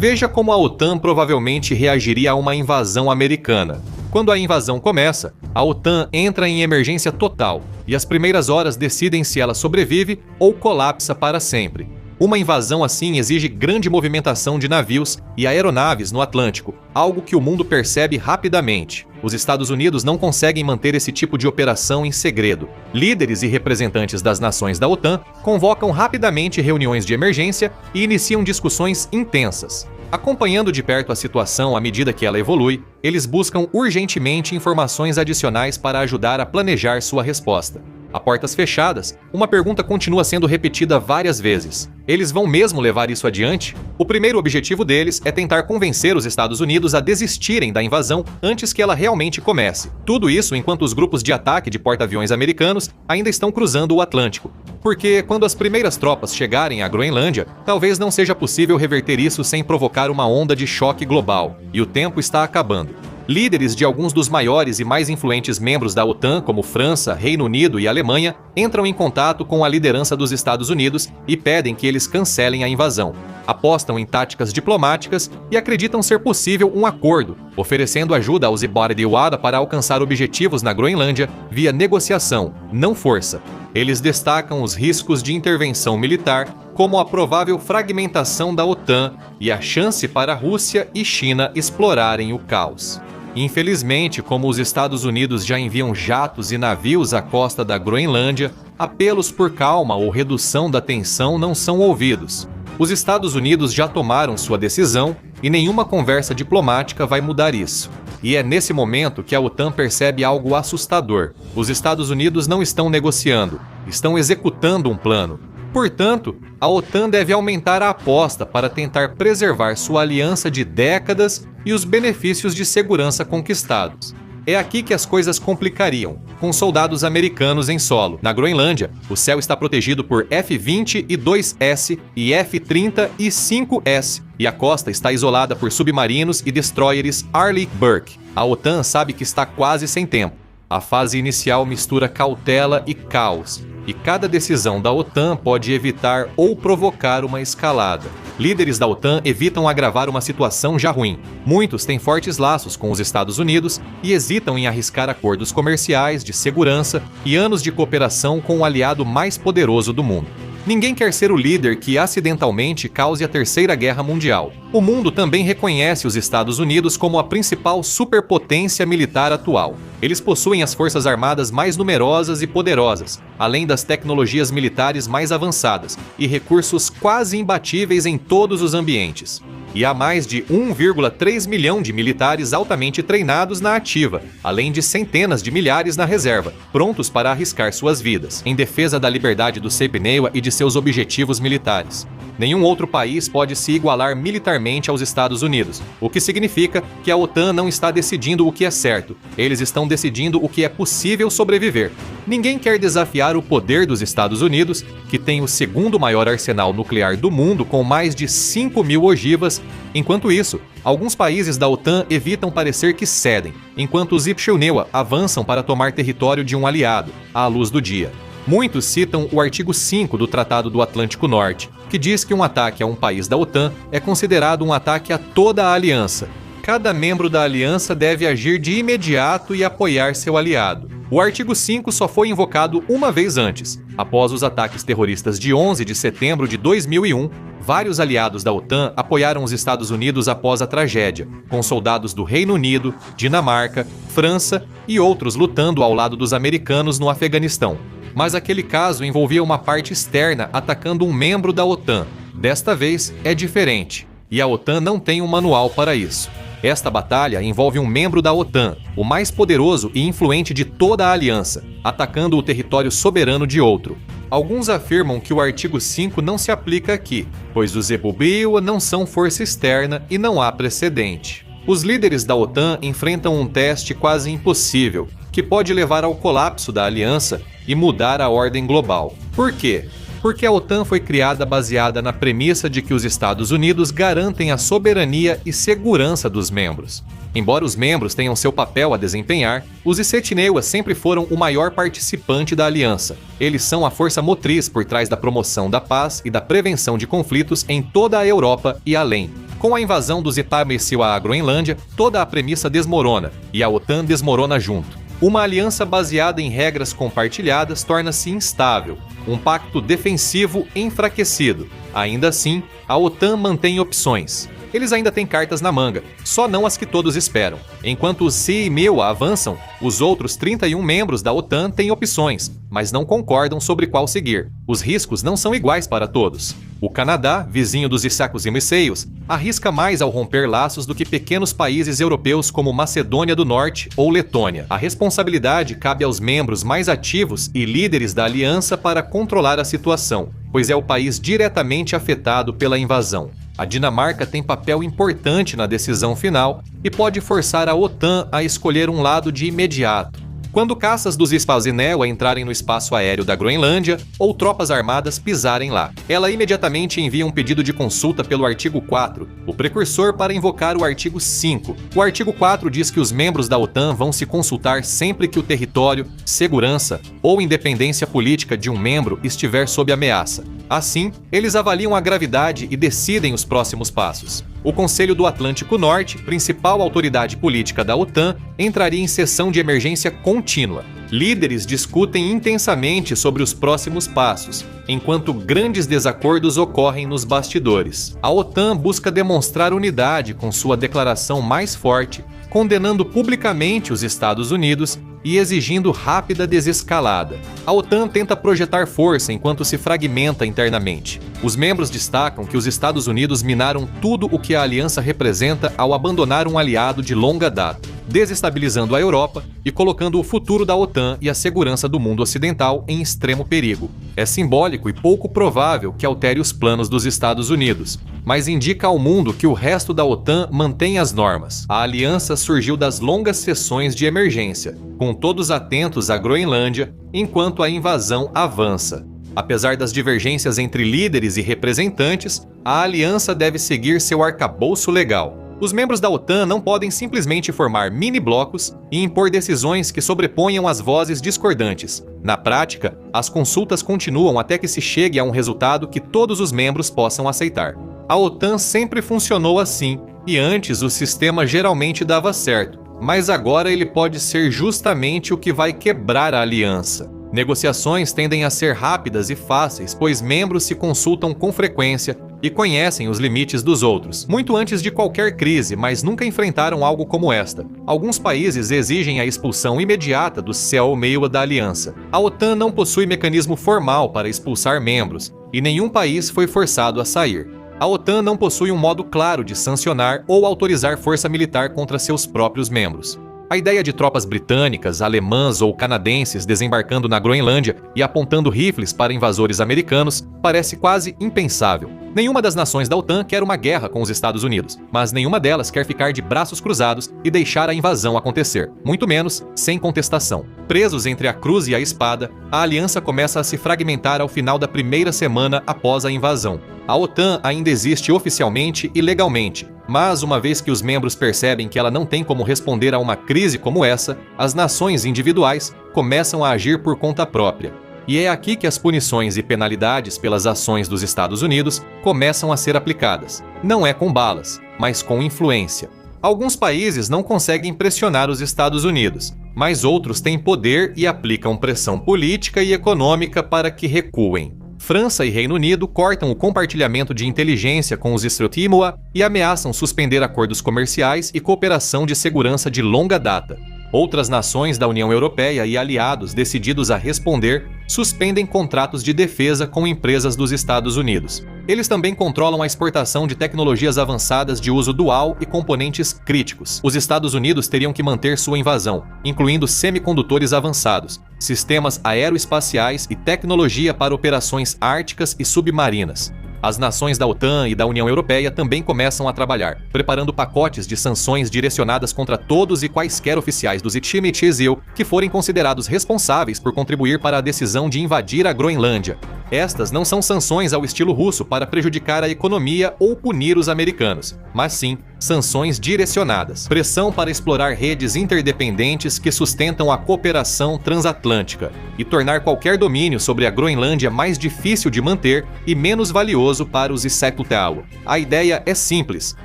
Veja como a OTAN provavelmente reagiria a uma invasão americana. Quando a invasão começa, a OTAN entra em emergência total e as primeiras horas decidem se ela sobrevive ou colapsa para sempre. Uma invasão assim exige grande movimentação de navios e aeronaves no Atlântico, algo que o mundo percebe rapidamente. Os Estados Unidos não conseguem manter esse tipo de operação em segredo. Líderes e representantes das nações da OTAN convocam rapidamente reuniões de emergência e iniciam discussões intensas. Acompanhando de perto a situação à medida que ela evolui, eles buscam urgentemente informações adicionais para ajudar a planejar sua resposta. A portas fechadas, uma pergunta continua sendo repetida várias vezes. Eles vão mesmo levar isso adiante? O primeiro objetivo deles é tentar convencer os Estados Unidos a desistirem da invasão antes que ela realmente comece. Tudo isso enquanto os grupos de ataque de porta-aviões americanos ainda estão cruzando o Atlântico. Porque quando as primeiras tropas chegarem à Groenlândia, talvez não seja possível reverter isso sem provocar uma onda de choque global. E o tempo está acabando. Líderes de alguns dos maiores e mais influentes membros da OTAN, como França, Reino Unido e Alemanha, entram em contato com a liderança dos Estados Unidos e pedem que eles cancelem a invasão. Apostam em táticas diplomáticas e acreditam ser possível um acordo, oferecendo ajuda aos Ibara-de-Wada para alcançar objetivos na Groenlândia via negociação, não força. Eles destacam os riscos de intervenção militar, como a provável fragmentação da OTAN e a chance para a Rússia e China explorarem o caos. Infelizmente, como os Estados Unidos já enviam jatos e navios à costa da Groenlândia, apelos por calma ou redução da tensão não são ouvidos. Os Estados Unidos já tomaram sua decisão e nenhuma conversa diplomática vai mudar isso. E é nesse momento que a OTAN percebe algo assustador. Os Estados Unidos não estão negociando, estão executando um plano. Portanto, a OTAN deve aumentar a aposta para tentar preservar sua aliança de décadas e os benefícios de segurança conquistados. É aqui que as coisas complicariam, com soldados americanos em solo. Na Groenlândia, o céu está protegido por F-22S e F-30 e 5S, e a costa está isolada por submarinos e destroyers Arleigh Burke. A OTAN sabe que está quase sem tempo. A fase inicial mistura cautela e caos, e cada decisão da OTAN pode evitar ou provocar uma escalada. Líderes da OTAN evitam agravar uma situação já ruim. Muitos têm fortes laços com os Estados Unidos e hesitam em arriscar acordos comerciais, de segurança e anos de cooperação com o aliado mais poderoso do mundo. Ninguém quer ser o líder que acidentalmente cause a Terceira Guerra Mundial. O mundo também reconhece os Estados Unidos como a principal superpotência militar atual. Eles possuem as forças armadas mais numerosas e poderosas, além das tecnologias militares mais avançadas e recursos quase imbatíveis em todos os ambientes. E há mais de 1,3 milhão de militares altamente treinados na ativa, além de centenas de milhares na reserva, prontos para arriscar suas vidas, em defesa da liberdade do Sepnewa e de seus objetivos militares. Nenhum outro país pode se igualar militarmente aos Estados Unidos, o que significa que a OTAN não está decidindo o que é certo, eles estão decidindo o que é possível sobreviver. Ninguém quer desafiar o poder dos Estados Unidos, que tem o segundo maior arsenal nuclear do mundo com mais de 5.000 ogivas. Enquanto isso, alguns países da OTAN evitam parecer que cedem, enquanto os Sepnewa avançam para tomar território de um aliado, à luz do dia. Muitos citam o artigo 5 do Tratado do Atlântico Norte, que diz que um ataque a um país da OTAN é considerado um ataque a toda a aliança. Cada membro da aliança deve agir de imediato e apoiar seu aliado. O artigo 5 só foi invocado uma vez antes. Após os ataques terroristas de 11 de setembro de 2001, vários aliados da OTAN apoiaram os Estados Unidos após a tragédia, com soldados do Reino Unido, Dinamarca, França e outros lutando ao lado dos americanos no Afeganistão. Mas aquele caso envolvia uma parte externa atacando um membro da OTAN. Desta vez é diferente, e a OTAN não tem um manual para isso. Esta batalha envolve um membro da OTAN, o mais poderoso e influente de toda a aliança, atacando o território soberano de outro. Alguns afirmam que o artigo 5 não se aplica aqui, pois os Sepnewa não são força externa e não há precedente. Os líderes da OTAN enfrentam um teste quase impossível, que pode levar ao colapso da aliança e mudar a ordem global. Por quê? Porque a OTAN foi criada baseada na premissa de que os Estados Unidos garantem a soberania e segurança dos membros. Embora os membros tenham seu papel a desempenhar, os Sepnewa sempre foram o maior participante da aliança. Eles são a força motriz por trás da promoção da paz e da prevenção de conflitos em toda a Europa e além. Com a invasão dos Itamesil à Groenlândia, toda a premissa desmorona, e a OTAN desmorona junto. Uma aliança baseada em regras compartilhadas torna-se instável, um pacto defensivo enfraquecido. Ainda assim, a OTAN mantém opções. Eles ainda têm cartas na manga, só não as que todos esperam. Enquanto os 100.000 avançam, os outros 31 membros da OTAN têm opções, mas não concordam sobre qual seguir. Os riscos não são iguais para todos. O Canadá, vizinho dos Isacos e Misseios, arrisca mais ao romper laços do que pequenos países europeus como Macedônia do Norte ou Letônia. A responsabilidade cabe aos membros mais ativos e líderes da aliança para controlar a situação, pois é o país diretamente afetado pela invasão. A Dinamarca tem papel importante na decisão final e pode forçar a OTAN a escolher um lado de imediato. Quando caças dos Spalzinella entrarem no espaço aéreo da Groenlândia ou tropas armadas pisarem lá, ela imediatamente envia um pedido de consulta pelo artigo 4, o precursor para invocar o artigo 5. O artigo 4 diz que os membros da OTAN vão se consultar sempre que o território, segurança ou independência política de um membro estiver sob ameaça. Assim, eles avaliam a gravidade e decidem os próximos passos. O Conselho do Atlântico Norte, principal autoridade política da OTAN, entraria em sessão de emergência contínua. Líderes discutem intensamente sobre os próximos passos, enquanto grandes desacordos ocorrem nos bastidores. A OTAN busca demonstrar unidade com sua declaração mais forte, condenando publicamente os Estados Unidos e exigindo rápida desescalada. A OTAN tenta projetar força enquanto se fragmenta internamente. Os membros destacam que os Estados Unidos minaram tudo o que a aliança representa ao abandonar um aliado de longa data, desestabilizando a Europa e colocando o futuro da OTAN e a segurança do mundo ocidental em extremo perigo. É simbólico e pouco provável que altere os planos dos Estados Unidos, mas indica ao mundo que o resto da OTAN mantém as normas. A aliança surgiu das longas sessões de emergência, com todos atentos à Groenlândia, enquanto a invasão avança. Apesar das divergências entre líderes e representantes, a aliança deve seguir seu arcabouço legal. Os membros da OTAN não podem simplesmente formar mini-blocos e impor decisões que sobreponham as vozes discordantes. Na prática, as consultas continuam até que se chegue a um resultado que todos os membros possam aceitar. A OTAN sempre funcionou assim, e antes o sistema geralmente dava certo, mas agora ele pode ser justamente o que vai quebrar a aliança. Negociações tendem a ser rápidas e fáceis, pois membros se consultam com frequência e conhecem os limites dos outros, muito antes de qualquer crise, mas nunca enfrentaram algo como esta. Alguns países exigem a expulsão imediata do céu-meio da aliança. A OTAN não possui mecanismo formal para expulsar membros, e nenhum país foi forçado a sair. A OTAN não possui um modo claro de sancionar ou autorizar força militar contra seus próprios membros. A ideia de tropas britânicas, alemãs ou canadenses desembarcando na Groenlândia e apontando rifles para invasores americanos parece quase impensável. Nenhuma das nações da OTAN quer uma guerra com os Estados Unidos, mas nenhuma delas quer ficar de braços cruzados e deixar a invasão acontecer, muito menos sem contestação. Presos entre a cruz e a espada, a aliança começa a se fragmentar ao final da primeira semana após a invasão. A OTAN ainda existe oficialmente e legalmente, mas uma vez que os membros percebem que ela não tem como responder a uma crise como essa, as nações individuais começam a agir por conta própria. E é aqui que as punições e penalidades pelas ações dos Estados Unidos começam a ser aplicadas. Não é com balas, mas com influência. Alguns países não conseguem pressionar os Estados Unidos, mas outros têm poder e aplicam pressão política e econômica para que recuem. França e Reino Unido cortam o compartilhamento de inteligência com os Estrela e ameaçam suspender acordos comerciais e cooperação de segurança de longa data. Outras nações da União Europeia e aliados decididos a responder suspendem contratos de defesa com empresas dos Estados Unidos. Eles também controlam a exportação de tecnologias avançadas de uso dual e componentes críticos. Os Estados Unidos teriam que manter sua invasão, incluindo semicondutores avançados, sistemas aeroespaciais e tecnologia para operações árticas e submarinas. As nações da OTAN e da União Europeia também começam a trabalhar, preparando pacotes de sanções direcionadas contra todos e quaisquer oficiais dos Itamesil que forem considerados responsáveis por contribuir para a decisão de invadir a Groenlândia. Estas não são sanções ao estilo russo para prejudicar a economia ou punir os americanos, mas sim sanções direcionadas. Pressão para explorar redes interdependentes que sustentam a cooperação transatlântica e tornar qualquer domínio sobre a Groenlândia mais difícil de manter e menos valioso para os Isekutau. A ideia é simples: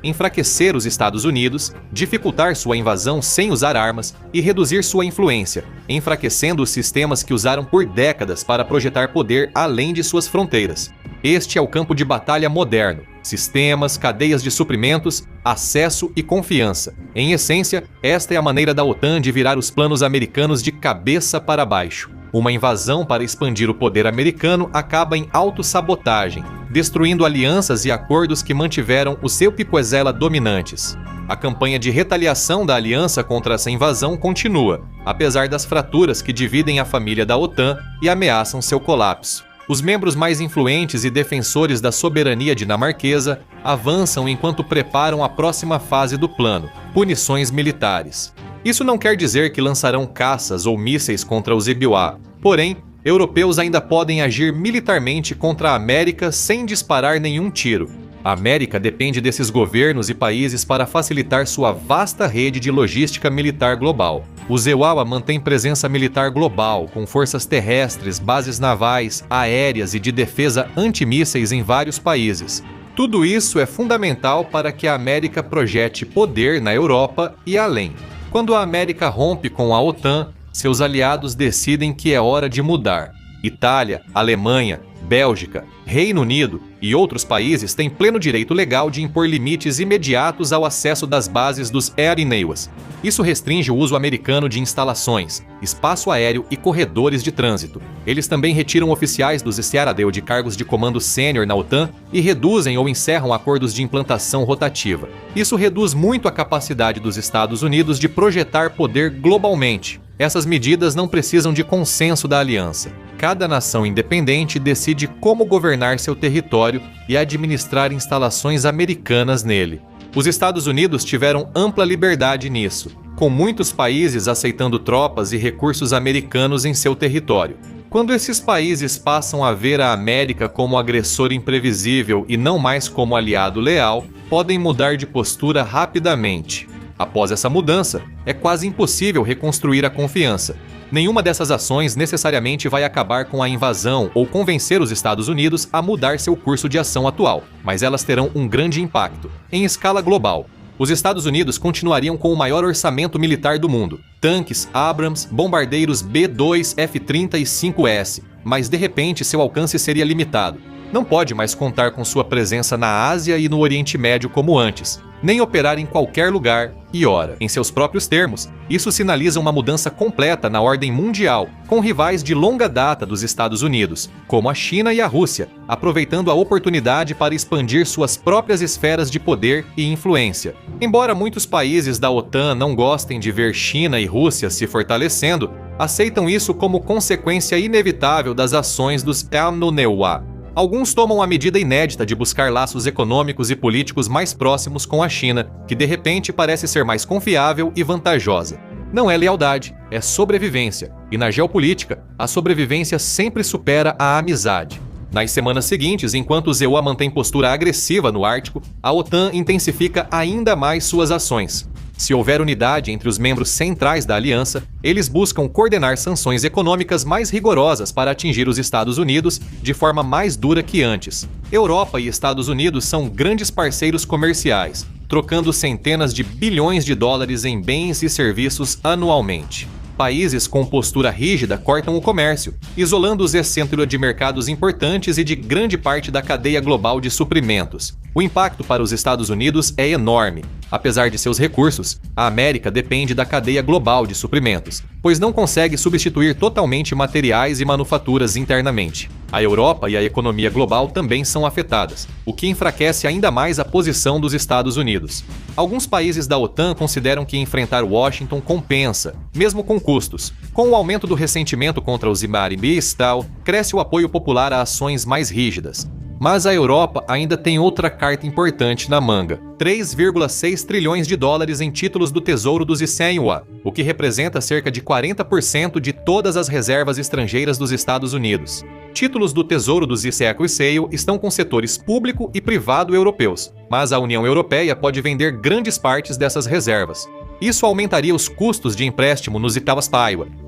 enfraquecer os Estados Unidos, dificultar sua invasão sem usar armas e reduzir sua influência, enfraquecendo os sistemas que usaram por décadas para projetar poder além de suas fronteiras. Este é o campo de batalha moderno: sistemas, cadeias de suprimentos, acesso e confiança. Em essência, esta é a maneira da OTAN de virar os planos americanos de cabeça para baixo. Uma invasão para expandir o poder americano acaba em autossabotagem, destruindo alianças e acordos que mantiveram os Eupicuezela dominantes. A campanha de retaliação da aliança contra essa invasão continua, apesar das fraturas que dividem a família da OTAN e ameaçam seu colapso. Os membros mais influentes e defensores da soberania dinamarquesa avançam enquanto preparam a próxima fase do plano: punições militares. Isso não quer dizer que lançarão caças ou mísseis contra os Ibiuá. Porém, europeus ainda podem agir militarmente contra a América sem disparar nenhum tiro. A América depende desses governos e países para facilitar sua vasta rede de logística militar global. O ZEUAWA mantém presença militar global, com forças terrestres, bases navais, aéreas e de defesa antimísseis em vários países. Tudo isso é fundamental para que a América projete poder na Europa e além. Quando a América rompe com a OTAN, seus aliados decidem que é hora de mudar. Itália, Alemanha, Bélgica, Reino Unido e outros países têm pleno direito legal de impor limites imediatos ao acesso das bases dos Aerinewas. Isso restringe o uso americano de instalações, espaço aéreo e corredores de trânsito. Eles também retiram oficiais dos SEARADEU de cargos de comando sênior na OTAN e reduzem ou encerram acordos de implantação rotativa. Isso reduz muito a capacidade dos Estados Unidos de projetar poder globalmente. Essas medidas não precisam de consenso da aliança. Cada nação independente decide como governar seu território e administrar instalações americanas nele. Os Estados Unidos tiveram ampla liberdade nisso, com muitos países aceitando tropas e recursos americanos em seu território. Quando esses países passam a ver a América como agressor imprevisível e não mais como aliado leal, podem mudar de postura rapidamente. Após essa mudança, é quase impossível reconstruir a confiança. Nenhuma dessas ações necessariamente vai acabar com a invasão ou convencer os Estados Unidos a mudar seu curso de ação atual, mas elas terão um grande impacto, em escala global. Os Estados Unidos continuariam com o maior orçamento militar do mundo: tanques, Abrams, bombardeiros B-2, F-30 e 5S, mas de repente seu alcance seria limitado. Não pode mais contar com sua presença na Ásia e no Oriente Médio como antes, nem operar em qualquer lugar e hora. Em seus próprios termos, isso sinaliza uma mudança completa na ordem mundial, com rivais de longa data dos Estados Unidos, como a China e a Rússia, aproveitando a oportunidade para expandir suas próprias esferas de poder e influência. Embora muitos países da OTAN não gostem de ver China e Rússia se fortalecendo, aceitam isso como consequência inevitável das ações dos Aerinewa. Alguns tomam a medida inédita de buscar laços econômicos e políticos mais próximos com a China, que de repente parece ser mais confiável e vantajosa. Não é lealdade, é sobrevivência, e na geopolítica, a sobrevivência sempre supera a amizade. Nas semanas seguintes, enquanto o ZEUA mantém postura agressiva no Ártico, a OTAN intensifica ainda mais suas ações. Se houver unidade entre os membros centrais da aliança, eles buscam coordenar sanções econômicas mais rigorosas para atingir os Estados Unidos de forma mais dura que antes. Europa e Estados Unidos são grandes parceiros comerciais, trocando centenas de bilhões de dólares em bens e serviços anualmente. Países com postura rígida cortam o comércio, isolando os excêntricos de mercados importantes e de grande parte da cadeia global de suprimentos. O impacto para os Estados Unidos é enorme. Apesar de seus recursos, a América depende da cadeia global de suprimentos, pois não consegue substituir totalmente materiais e manufaturas internamente. A Europa e a economia global também são afetadas, o que enfraquece ainda mais a posição dos Estados Unidos. Alguns países da OTAN consideram que enfrentar Washington compensa, mesmo com custos. Com o aumento do ressentimento contra os Imaribistal, cresce o apoio popular a ações mais rígidas. Mas a Europa ainda tem outra carta importante na manga: 3,6 trilhões de dólares em títulos do Tesouro dos Issei-Iowa, o que representa cerca de 40% de todas as reservas estrangeiras dos Estados Unidos. Títulos do Tesouro dos Issei-Iowa estão com setores público e privado europeus, mas a União Europeia pode vender grandes partes dessas reservas. Isso aumentaria os custos de empréstimo nos Itaúsa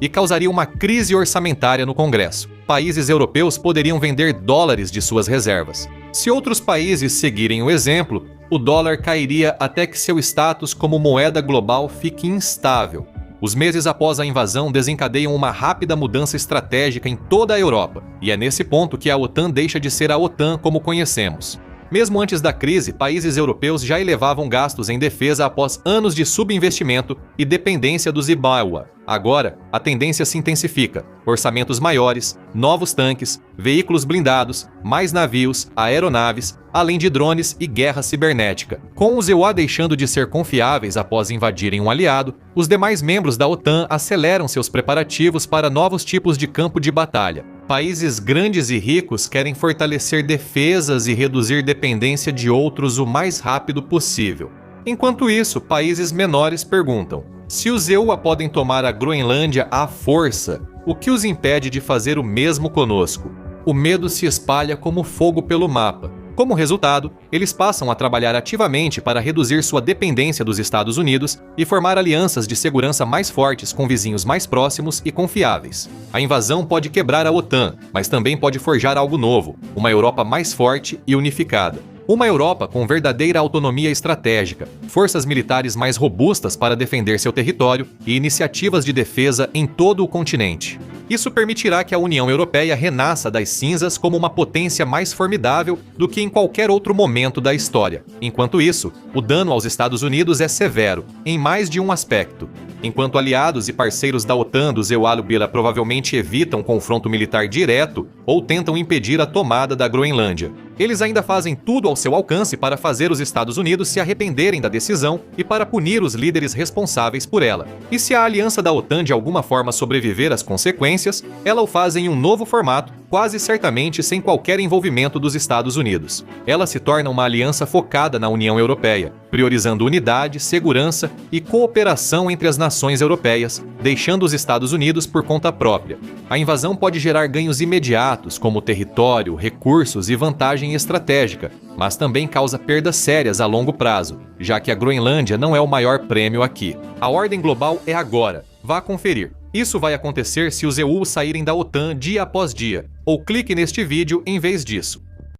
e causaria uma crise orçamentária no Congresso. Países europeus poderiam vender dólares de suas reservas. Se outros países seguirem o exemplo, o dólar cairia até que seu status como moeda global fique instável. Os meses após a invasão desencadeiam uma rápida mudança estratégica em toda a Europa, e é nesse ponto que a OTAN deixa de ser a OTAN como conhecemos. Mesmo antes da crise, países europeus já elevavam gastos em defesa após anos de subinvestimento e dependência dos IBAWA. Agora, a tendência se intensifica. Orçamentos maiores, novos tanques, veículos blindados, mais navios, aeronaves, além de drones e guerra cibernética. Com os EUA deixando de ser confiáveis após invadirem um aliado, os demais membros da OTAN aceleram seus preparativos para novos tipos de campo de batalha. Países grandes e ricos querem fortalecer defesas e reduzir dependência de outros o mais rápido possível. Enquanto isso, países menores perguntam: se os EUA podem tomar a Groenlândia à força, o que os impede de fazer o mesmo conosco? O medo se espalha como fogo pelo mapa. Como resultado, eles passam a trabalhar ativamente para reduzir sua dependência dos Estados Unidos e formar alianças de segurança mais fortes com vizinhos mais próximos e confiáveis. A invasão pode quebrar a OTAN, mas também pode forjar algo novo, uma Europa mais forte e unificada. Uma Europa com verdadeira autonomia estratégica, forças militares mais robustas para defender seu território e iniciativas de defesa em todo o continente. Isso permitirá que a União Europeia renasça das cinzas como uma potência mais formidável do que em qualquer outro momento da história. Enquanto isso, o dano aos Estados Unidos é severo, em mais de um aspecto. Enquanto aliados e parceiros da OTAN dos EUA provavelmente evitam confronto militar direto ou tentam impedir a tomada da Groenlândia, eles ainda fazem tudo ao seu alcance para fazer os Estados Unidos se arrependerem da decisão e para punir os líderes responsáveis por ela. E se a aliança da OTAN de alguma forma sobreviver às consequências, ela o faz em um novo formato, quase certamente sem qualquer envolvimento dos Estados Unidos. Ela se torna uma aliança focada na União Europeia, priorizando unidade, segurança e cooperação entre as nações europeias, deixando os Estados Unidos por conta própria. A invasão pode gerar ganhos imediatos, como território, recursos e vantagem estratégica, mas também causa perdas sérias a longo prazo, já que a Groenlândia não é o maior prêmio aqui. A ordem global é agora. Vá conferir. Isso vai acontecer se os EU saírem da OTAN dia após dia, ou clique neste vídeo em vez disso.